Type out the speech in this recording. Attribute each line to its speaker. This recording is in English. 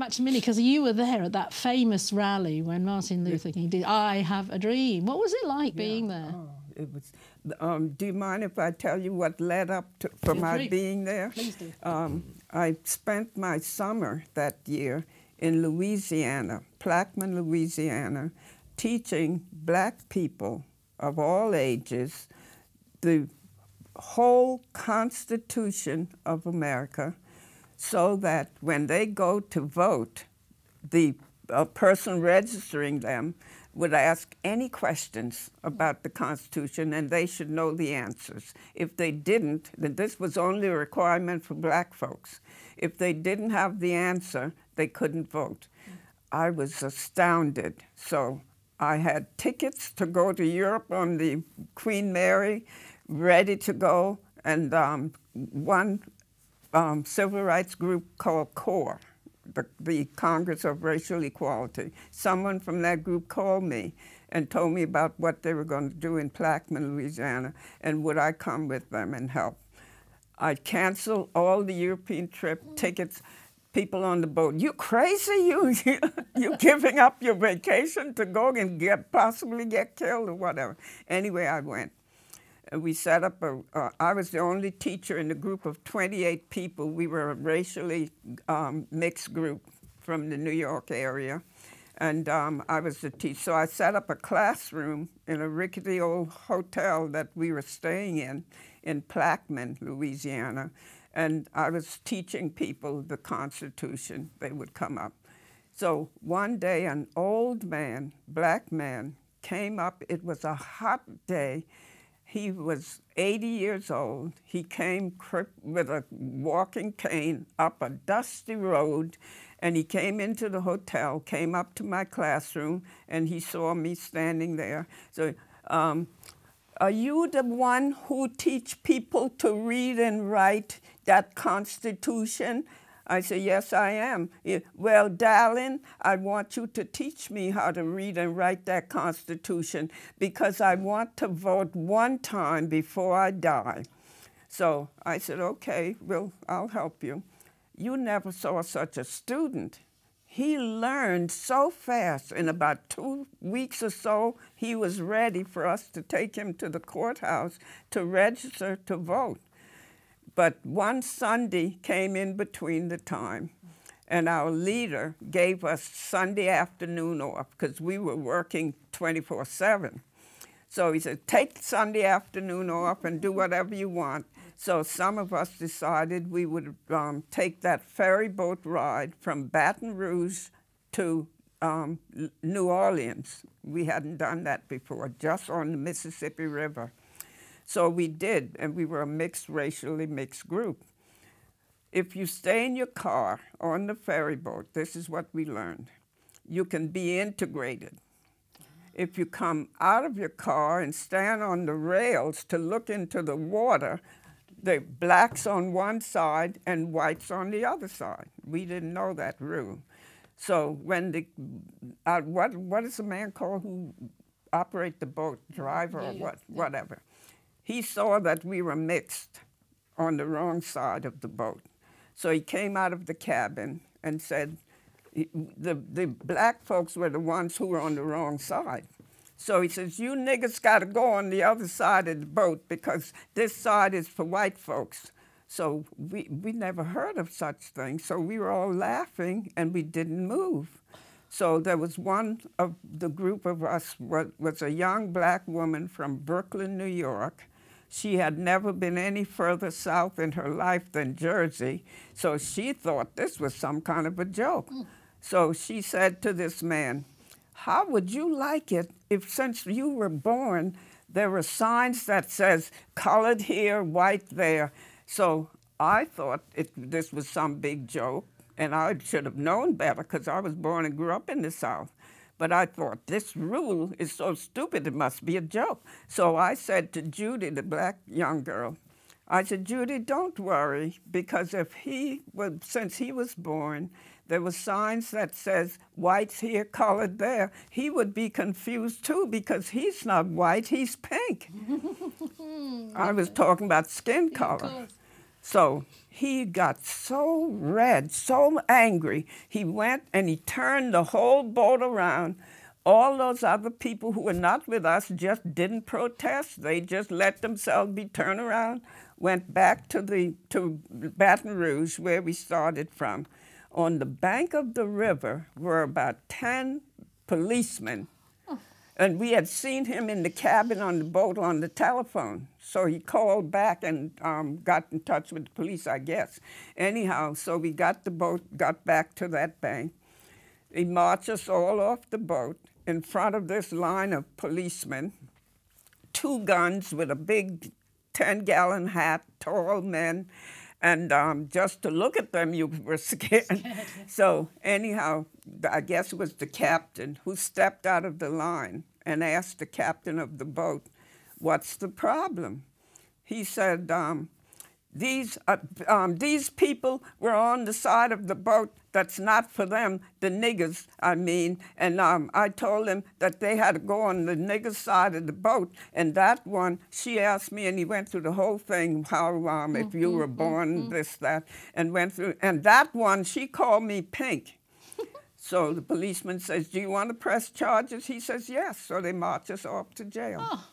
Speaker 1: back to Minnie, because you were there at that famous rally when Martin Luther King did "I Have a Dream." What was it like being there?
Speaker 2: Oh, it was. Do you mind if I tell you what led up to for my being there?
Speaker 1: Please do.
Speaker 2: I spent my summer that year in Louisiana, Plaquemine, Louisiana, teaching black people of all ages the whole Constitution of America, so that when they go to vote, the person registering them would ask any questions about the Constitution, and they should know the answers. If they didn't, then this was only a requirement for black folks. If they didn't have the answer, they couldn't vote. I was astounded. So I had tickets to go to Europe on the Queen Mary, ready to go, and one civil rights group called CORE, the Congress of Racial Equality. Someone from that group called me and told me about what they were going to do in Plaquemine, Louisiana, and would I come with them and help. I canceled all the European trip tickets. People on the boat, you crazy? You giving up your vacation to go and possibly get killed or whatever. Anyway, I went. We set up I was the only teacher in a group of 28 people. We were a racially mixed group from the New York area. And I was the teacher. So I set up a classroom in a rickety old hotel that we were staying in Plaquemine, Louisiana. And I was teaching people the Constitution. They would come up. So one day, an old man, black man, came up. It was a hot day. He was 80 years old. He came with a walking cane up a dusty road, and he came into the hotel, came up to my classroom, and he saw me standing there. So, are you the one who teach people to read and write that Constitution? I said, yes, I am. Well, darling, I want you to teach me how to read and write that Constitution because I want to vote one time before I die. So I said, okay, well, I'll help you. You never saw such a student. He learned so fast. In about 2 weeks or so, he was ready for us to take him to the courthouse to register to vote. But one Sunday came in between the time, and our leader gave us Sunday afternoon off because we were working 24/7. So he said, take Sunday afternoon off and do whatever you want. So some of us decided we would take that ferry boat ride from Baton Rouge to New Orleans. We hadn't done that before, just on the Mississippi River. So we did, and we were a mixed, racially mixed group. If you stay in your car on the ferry boat, this is what we learned. You can be integrated. If you come out of your car and stand on the rails to look into the water, the blacks on one side and whites on the other side. We didn't know that rule. So when the, what is the man called who operate the boat, driver or what, whatever. He saw that we were mixed on the wrong side of the boat. So he came out of the cabin and said, the black folks were the ones who were on the wrong side. So he says, you niggas got to go on the other side of the boat because this side is for white folks. So we never heard of such things. So we were all laughing and we didn't move. So there was one of the group of us was a young black woman from Brooklyn, New York. She had never been any further south in her life than Jersey. So she thought this was some kind of a joke. So she said to this man, how would you like it if since you were born, there were signs that says colored here, white there. So I thought this was some big joke, and I should have known better because I was born and grew up in the South. But I thought, this rule is so stupid, it must be a joke. So I said to Judy, the black young girl, I said, Judy, don't worry, because if since he was born, there were signs that says whites here, colored there. He would be confused too because he's not white, he's pink. I was talking about skin color. So he got so red, so angry, he went and he turned the whole boat around. All those other people who were not with us just didn't protest. They just let themselves be turned around, went back to Baton Rouge, where we started from. On the bank of the river were about 10 policemen. And we had seen him in the cabin on the boat on the telephone. So he called back and got in touch with the police, I guess. Anyhow, so we got the boat, got back to that bank. He marched us all off the boat in front of this line of policemen, 2 guns with a big 10-gallon hat, tall men. And just to look at them, you were scared. So anyhow, I guess it was the captain who stepped out of the line and asked the captain of the boat, "What's the problem?" He said, these people were on the side of the boat that's not for them, the niggers, I mean. And I told them that they had to go on the nigger side of the boat. And that one, she asked me, and he went through the whole thing, how if you were born, this, that, and went through. And that one, she called me pink. So the policeman says, "Do you want to press charges?" He says, "Yes." So they march us off to jail.
Speaker 1: Oh.